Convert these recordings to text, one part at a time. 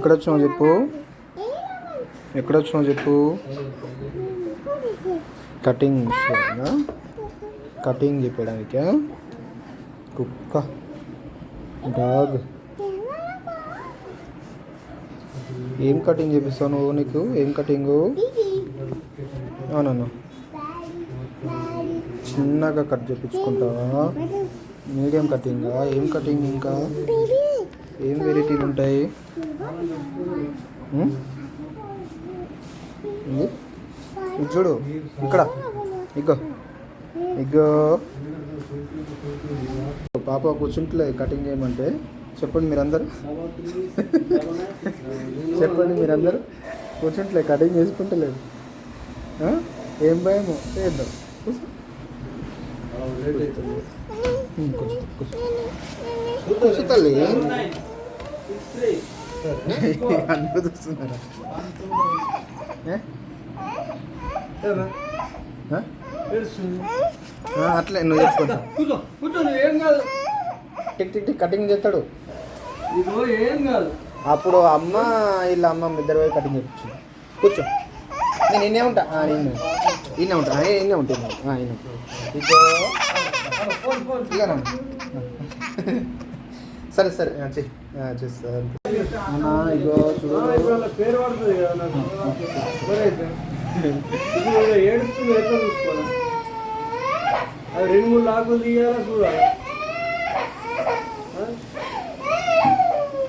ఎక్కడొచ్చావు చెప్పు, ఎక్కడొచ్చావు చెప్పు. Cutting cutting చెప్పడానికి కుక్క డాగ్. ఏం కటింగ్ చేపిస్తావు నువ్వు? నీకు ఏం కటింగు? అవునన్నా చిన్నగా కట్ చేయించుకుంటావా? మీడియం కటింగా? ఏం కటింగ్? ఇంకా ఏం వెరైటీలు ఉంటాయి? ఇది చూడు ఇక్కడ, ఇగ్గో ఇగ్గో. పాప కూర్చుంటలే కటింగ్ చేయమంటే. చెప్పండి మీరందరూ, చెప్పండి మీరందరూ. కూర్చుంటలే కటింగ్ చేసుకుంటలేదు. ఏం భయమో చేద్దాం. కూర్చో తల్లి. అనుమతిస్తున్నారా? అట్లే నువ్వు చెప్పుకుంటా. టిక్ టిక్ టిక్ కటింగ్ చేస్తాడు. ఏం కాదు. అప్పుడు అమ్మ వీళ్ళ అమ్మ ఇద్దరు పోయి కటింగ్ చేయించు. కూర్చో. నేను ఇన్నే ఉంటా. నేను ఇన్నే ఉంటా. ఇన్నే ఉంటాను. ఇగో ఇక సరే సరే చేస్తాను. ఇగో చూడు పేరు పడుతుంది కదా నాకు. ఏడుస్తుంది ఎట్లా చూసుకోవాలి? అది 2-3 లాకులు తీయాలా చూడాలి.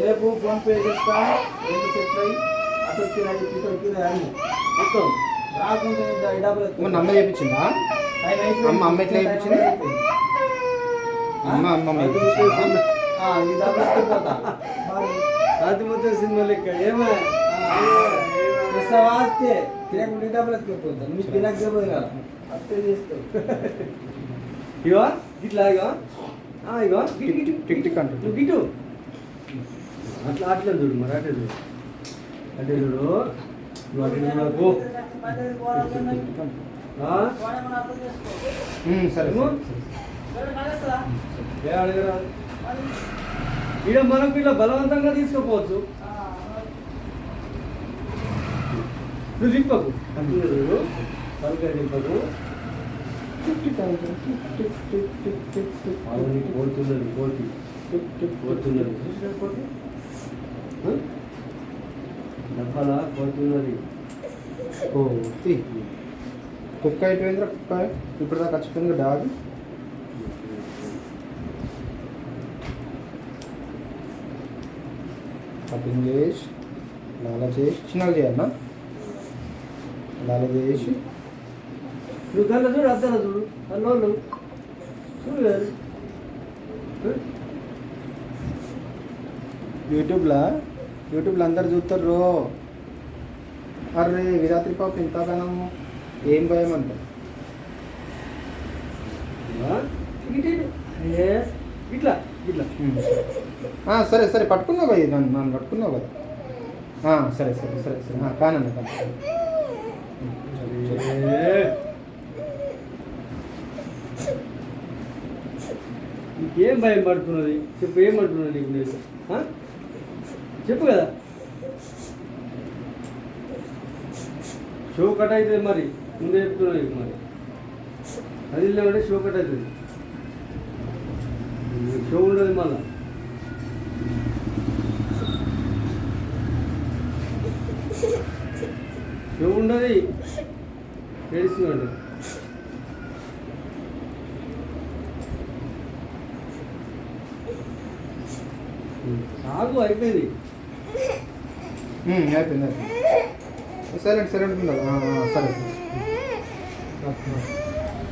రేపు ఫోన్పే చేస్తా. 2 సెట్లు అయ్యి అటు వచ్చినాయి ఇటు వచ్చినాయి అని మొత్తం రాకుండా మొన్న అమ్మ చేయించిందా? అమ్మ ఎట్లా చేయించింది? అమ్మ రాత్రి మొత్తం సినిమా లెక్క. ఏమో తినకుండా డబ్బులు ఎత్తుకోపోతాను. మీకు తినక చెప్పదు కదా, అట్టే చేస్తావు. ఇగో ఇట్లా ఇగో ఇగో టిక్ టిక్ అంటు నువ్వు గిటు అట్లా అట్లా చూడు. మరి అట్టే చూడు, అట్టే చూడు. నువ్వు అట్టే చూడకు. సరే అడగరా. ఈడ మనకు ఇలా బలవంతంగా తీసుకోపోవచ్చు. నువ్వు దింపకు, అంటున్నాడు పలుక దింపకు. పోతున్నది పోతున్నది డబ్బాలా పోతున్నది. కుక్క అయిపోయిందిరా. కుక్క ఇప్పుడు దాకా వచ్చిపోయింది. డాగ్ కటింగ్ చేసి లాలా చేసి చిన్నగా చేయాలన్నా. లాలా చేసి నువ్వు కళ్ళ చూడు, అద్దాల చూడు, కళ్ళు చూడు. యూట్యూబ్లో అందరు చూస్తారు. అరే విరాత్రి పాప ఇంతగానం ఏం భయం అంట. ఇట్లా ఇట్లా సరే సరే పట్టుకున్నావు కదా, నన్ను పట్టుకున్నావు కదా. సరే సరే సరే సరే కానన్న కానీ నీకేం భయం పడుతున్నది? చెప్పు, ఏమంటున్నది నీకు? నేను చెప్పు కదా. షో కట్ అవుతుంది మరి, ముందే చెప్తున్నా నీకు. మరి అది లేదంటే షో కట్ అవుతుంది. షో ఉండదు మళ్ళా. షో ఉండదు, ఏడుస్తుంది. ఆగు, అయిపోయింది. అయిపోయింది. సైలెంట్ సైలెంట్ ఉండాలి. సరే సరే.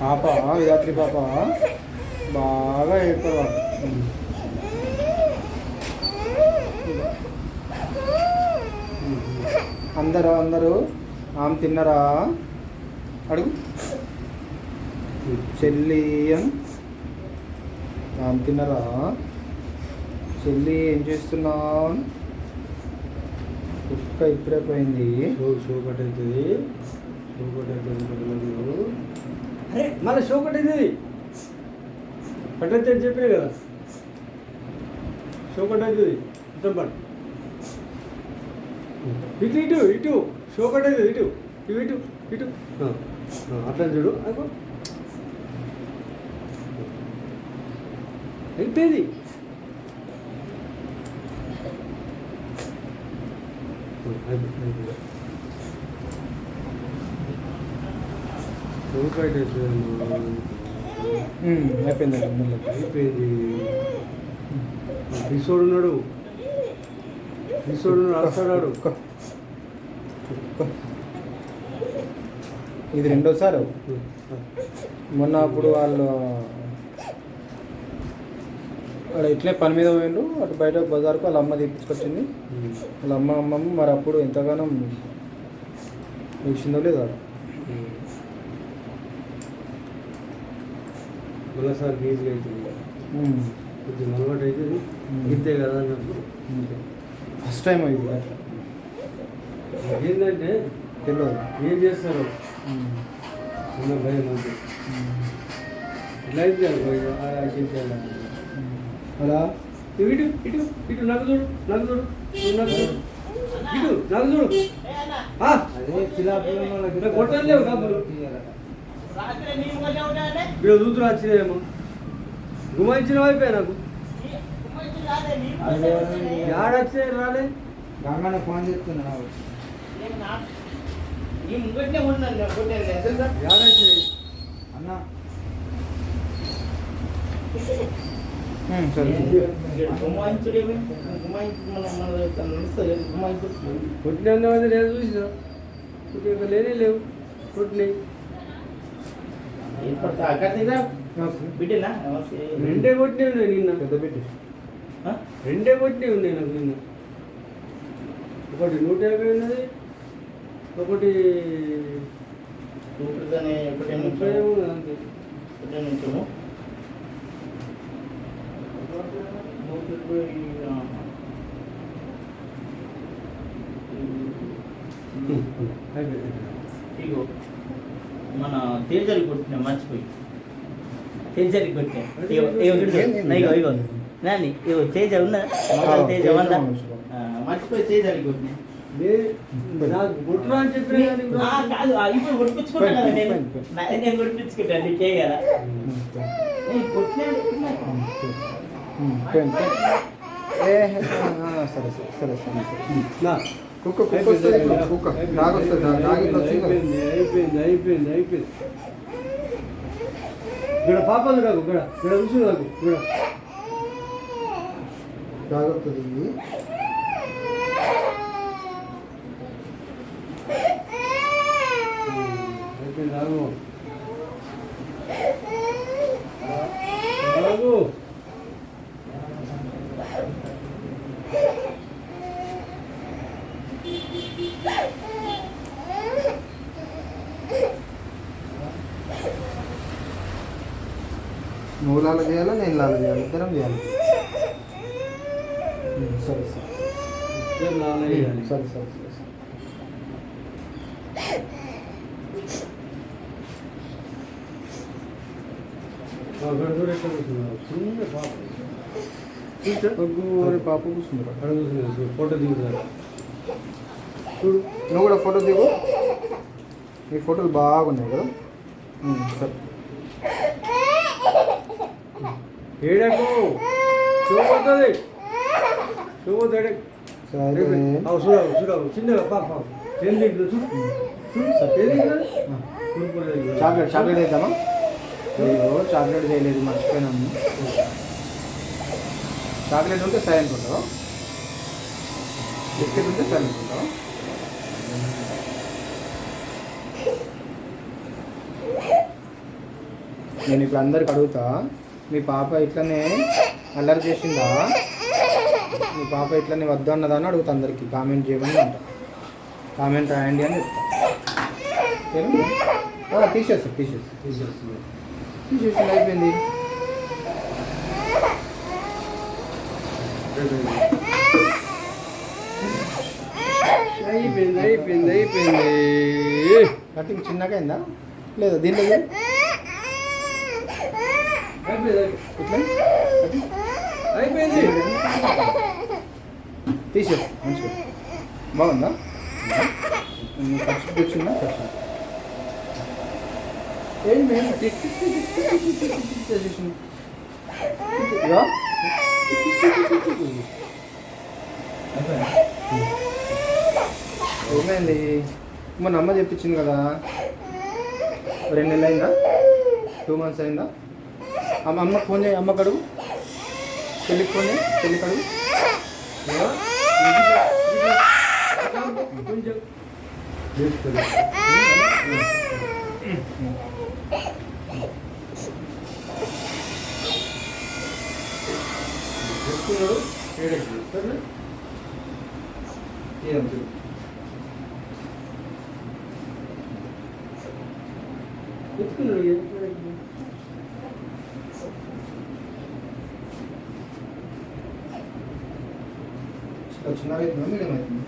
పాప విరాత్రి పాప బాగా ఏడుతారు. అందరూ ఆమె తిన్నరా? అడుగు. చెల్లి ఆమె తిన్నరా? చెల్లి ఏం చేస్తున్నావు? కుక్క ఇప్పుడే పోయింది. షో కట్ అవుతుంది. అరే మళ్ళీ షో కట్ అవుతుంది. కట్ అవుతుంది అని చెప్పే కదా. షో కట్ అవుతుంది. మొత్తం పట్టు. ఇటు ఇటు ఇటు షో కట్టేది ఇటు ఇటు ఇటు ఇటు అట్లా చూడు అగో అయిపోయింది అయిపోయింది అయిపోయింది రిసోడు ఉన్నాడు రాస్తాడు ఇది రెండోసారి మొన్న అప్పుడు వాళ్ళు అక్కడ ఇట్లే పని మీద పోయిండు అటు బయట బజార్కు వాళ్ళ అమ్మ తీసుకొచ్చింది వాళ్ళ అమ్మమ్మ మరి అప్పుడు ఎంతగానో ఇచ్చిందో లేదు అక్కడ మళ్ళీసారి ఈజీగా అవుతుంది కొంచెం అలవాటు అవుతుంది ఇంతే కదా అన్నప్పుడు ఫస్ట్ టైం ఇది ఏంటంటే తెలియదు ఏం చేస్తారు ఉన్న భయం అంతే లైఫ్ చేయాలి అలా ఇటు ఇటు ఇటు నాకు చూడు నాకు చూడు నాకు చూడు ఇటు నాకు చూడు అదే కొట్టని లేవు డబ్బులు వీడు దూతులు వచ్చినాయేమో గుమాయించిన వైపే నాకు ఏడొచ్చే రాలే గంగానే ఫోన్ చేస్తున్నా ఏడొచ్చే అన్న సరే కొట్టిన నేను చూసిన కొట్టిన లేనే లేవు కొట్టినాయి రెండే కొట్టినవి ఉన్నాయి నిన్న పెద్ద పెట్టి రెండే కొట్టినవి ఉన్నాయి నాకు నిన్న ఒకటి 150 ఉన్నది ఒకటి 30 ఉన్నది అంతే ఇగో మన తేజారికి కొట్టిన మర్చిపోయి తేజారికి కొట్టిన ఇగో ఇగో నాని ఇగో తేజ ఉన్నదా తేజ ఉందా మర్చిపోయి తేజారికి కొట్టిన నాకు కొట్టురా అని చెప్పిన కాదు ఇప్పుడు కొట్టించుకుంటాను కదా నేను కొట్టించుకుంటాను నీకే కదా సరే సరే సరే నా కుక్క కుక్క వస్తుంది కుక్క డాగ్ వస్తుంది డాగ్ ఇట్లా వచ్చింది అయిపోయింది ఇక్కడ పాపలు కాకు ఇక్కడ కూర్చుని కాకు ఇక్కడ డాగ్ వస్తుంది అయిపోయింది ఆగు నువ్వు లాల చేయాలా నేను లాల చేయాలి ఇద్దరం చేయాలి సరే సరే సరే సరే సరే చిన్న పాప పాప కూర్చుంటారు అక్కడ చూసిన ఫోటో దిగుతారు చూడు నువ్వు కూడా ఫోటో దిగు ఈ ఫోటోలు బాగున్నాయి కదా సరే ఏడకు చూపోతుంది చూపోతాడు సరే చూడవు చిన్నగా పాప ఏం తింటుంది చూడు చాక్లెట్ చాక్లెట్ వేద్దామా అయ్యో చాక్లెట్ చేయలేదు మర్చిపోయినాము చాక్లెట్ ఉంటే సైలెంట్ ఉంటావు బిస్కెట్ ఉంటే సైలెంట్ ఉంటావు నేను ఇప్పుడు అందరికి అడుగుతా మీ పాప ఇట్లనే అల్లరి చేసిందా మీ పాప ఇట్లనే వద్దు అన్నదా అని అడుగుతా అందరికి కామెంట్ చేయమని అంట కామెంట్ రాయండి అని చెప్తా తీసేసి అయిపోయింది అయిపోయింది కటింగ్ చిన్నగా అయిందా లేదా దీంట్లో ఇట్లా అయిపోయింది తీసేసి మంచిగా బాగుందా? ఖర్చు తెచ్చిందా? ఖర్చు ఏం మేము చేసేసింది. ఇగో. ఏమైంది? మొన్న అమ్మ చెప్పించింది కదా, 2 నెలలు అయిందా, 2 months అయిందా? అమ్మ ఫోన్ చేయి, అమ్మ కడుగు, పెళ్ళికి ఫోన్ చేయి, పెళ్ళి కడుగు. చిన్నగా అవుతుందా, మీడియం అవుతుంది?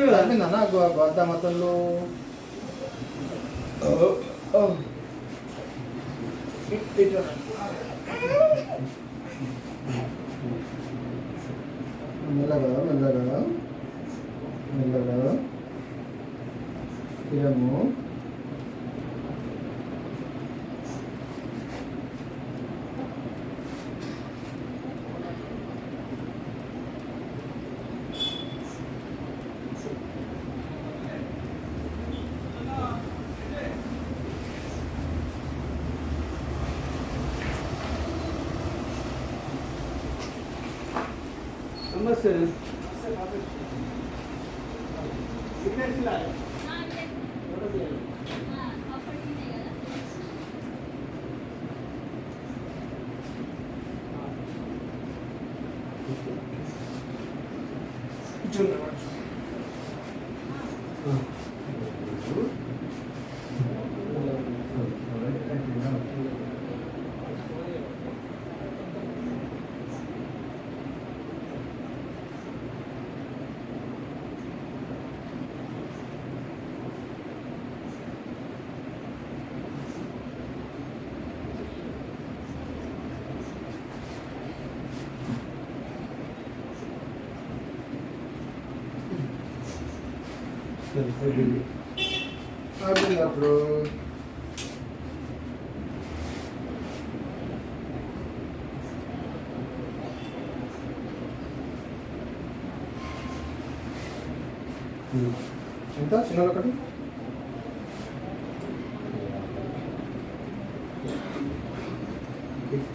అయిపోయిందన్నా గోదా మతంలో. మెల్లగా మెల్లగా మెల్లగా తిరము. నమస్తే. అప్పుడు ఎంత చిన్న ఒకటి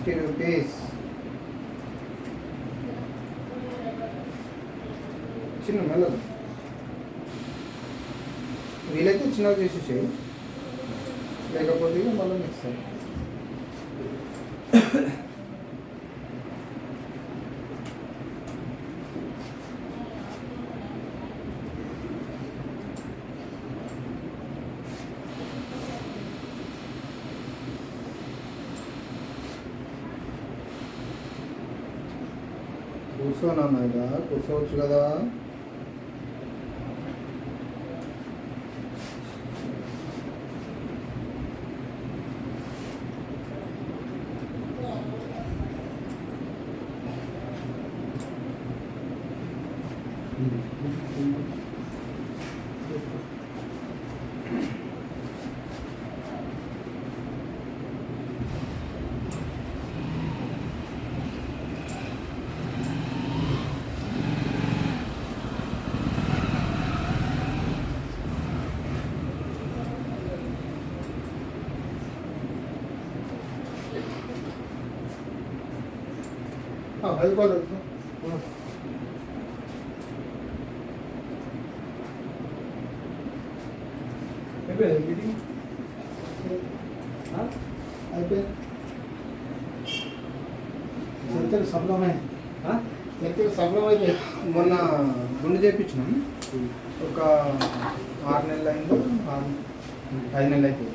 ₹50. చిన్న మెల్లగా వీలైతే చిన్నగా చేసేసేయి, లేకపోతే మళ్ళీ నెక్స్ట్ టైం. కూర్చోనన్నా ఇలా కూర్చోవచ్చు కదా. అది కూడా అయిపోయింది మీటింగ్ అయిపోయింది. చరిత్ర సఫలమే, చరిత్ర సఫలమైతే మొన్న గుండె చేయించినాం. ఒక 6 నెలలు అయిందో 5 నెలలు అయితే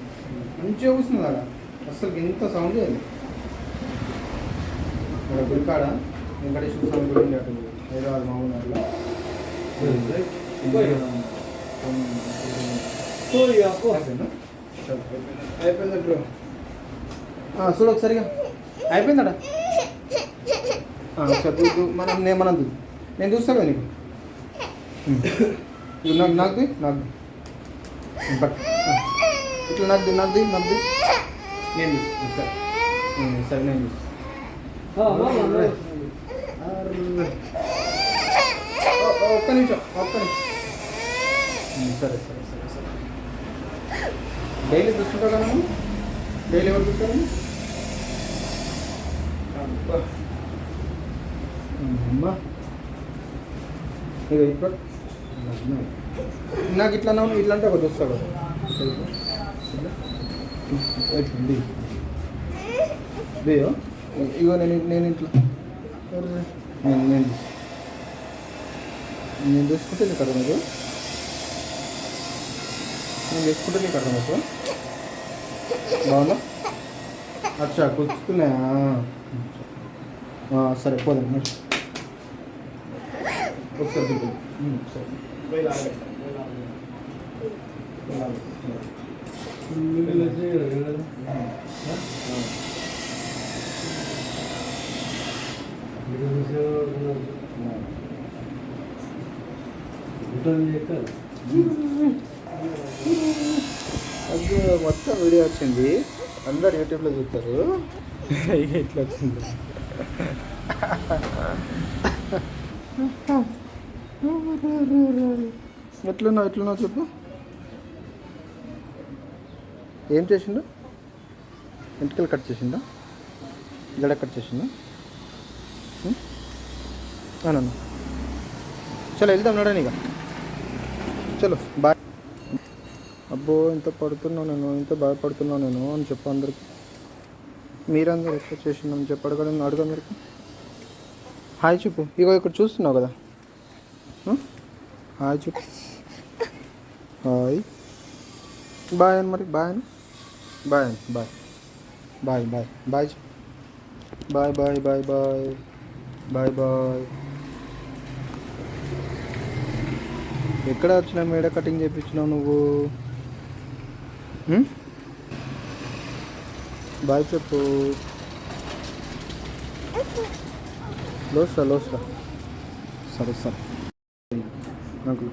మంచిగా కూర్చున్నది అలా, అసలు ఇంత సౌండ్ చేయాలి. ఇక్కడ గుడికాడ వెంకటేశ్వర స్వామి గుడి ఉండే అటు హైదరాబాద్ మామూలు అయిపోయింది బ్రో చూడు ఒకసారిగా అయిపోయిందట చదువు మనం నేను చూస్తాను నీకు నాకు ఇట్లా నాకు నేను సరే నేను ఒక్క నిమిషం సరే డైలీ చూసుకుంటావు కదా నువ్వు డైలీ ఎవరు చూస్తాను అమ్మా ఇక ఇప్పుడు నాకు ఇట్లా అంటే ఒకటి వస్తాడు దేయో ఇగో నేను ఇట్లా నేను తీసుకుంటే నీకు అర్థం మీకు నేను తీసుకుంటే నీకు అర్థం మీకు బాగుందా అచ్చా కూర్చున్నాయా సరే పోదాం ఒకసారి సరే అది మొత్తం వీడియో వచ్చింది అందరు యూట్యూబ్లో చూస్తారు ఇట్లా వచ్చింది ఎట్లున్నావు చెప్పు ఏం చేసిండు వెంట్రుకలు కట్ చేసిండా జడ కట్ చేసిండా అవునన్నా చలో వెళ్దాం నడని ఇక చలో బాయ్ అబ్బో ఇంత బాధపడుతున్నాను నేను అని చెప్పు అందరికి మీరందరూ ఎట్లా చేసిందని చెప్పాడు కదా అడుగు అందరికి హాయ్ చెప్పు ఇగో ఇక్కడ చూస్తున్నావు కదా హాయ్ చెప్పు హాయ్ బాయ్ అని మరి బాయ్ అని బాయ్ బాయ్ ఎక్కడ వచ్చినా మేడ కటింగ్ చేయించినావు నువ్వు బాయ్ చెప్పు లోస్రా సరే నాకు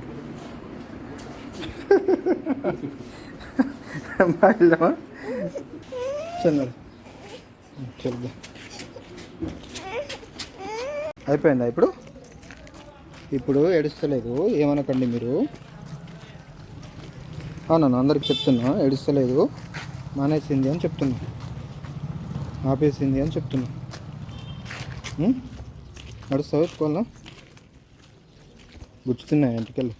బాగా చందరు చెప్దా అయిపోయిందా ఇప్పుడు ఏడుస్తలేదు ఏమనకండి మీరు అవునా అందరికి చెప్తున్నా ఏడుస్తలేదు మానేసింది అని చెప్తున్నా ఆపేసింది అని చెప్తున్నా నడుస్తావు ఎత్తుకోవాలా గుచ్చుతున్నాయి ఇంటికెళ్ళి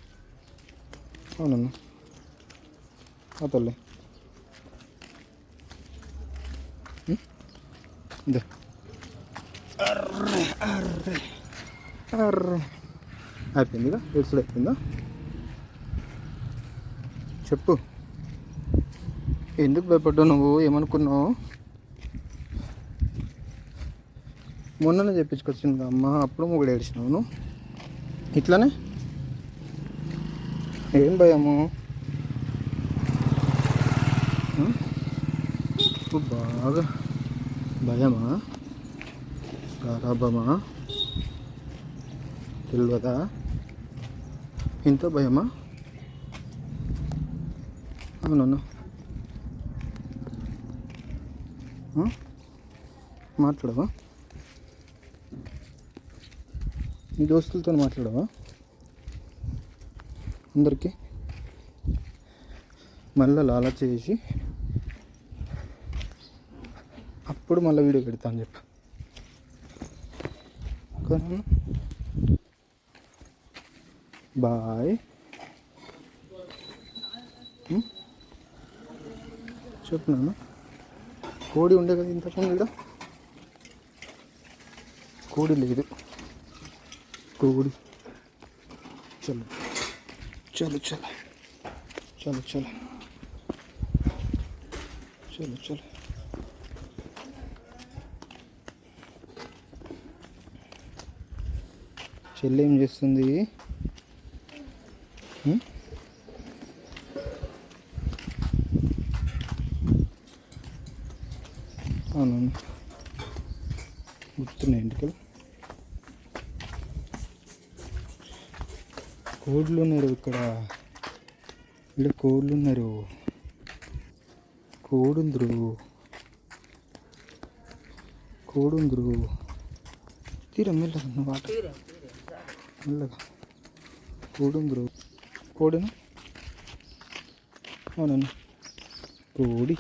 అవునన్నా అతలే ఇదే అయిపోయిందిగా ఏడ్సుడు అయిపోయిందా చెప్పు ఎందుకు భయపడ్డావు నువ్వు ఏమనుకున్నావు మొన్ననే చెప్పించుకొచ్చింది అమ్మ అప్పుడు మొగుడు ఏడ్చినావు నువ్వు ఇట్లానే ఏం భయము బాగా భయమా గారాబమా తెలియదా ఇంత భయమా అవునన్నా మాట్లాడవా నీ దోస్తులతో మాట్లాడవా అందరికీ మళ్ళీ లాలా చేసి అప్పుడు మళ్ళీ వీడియో పెడతా అని చెప్పి బాయ్ చెప్తున్నాను కోడి ఉండే కదా ఇంతకుముందు ఇక్కడ కోడి లేదు కోడి చలో చలో చలో చలో చలో చలో చలో చెల్లి ఏం చేస్తుంది? ఉం? అవునవును, గుర్తున్నాయి ఇంటికి. కోడ్లు ఉన్నారు ఇక్కడ కోడ్లు ఉన్నారు. కోడుందరు తీరా మెల్లగా వాటర్ మెల్లగా. కోడుందరు కోడేనా? అవునన్నా, కోడి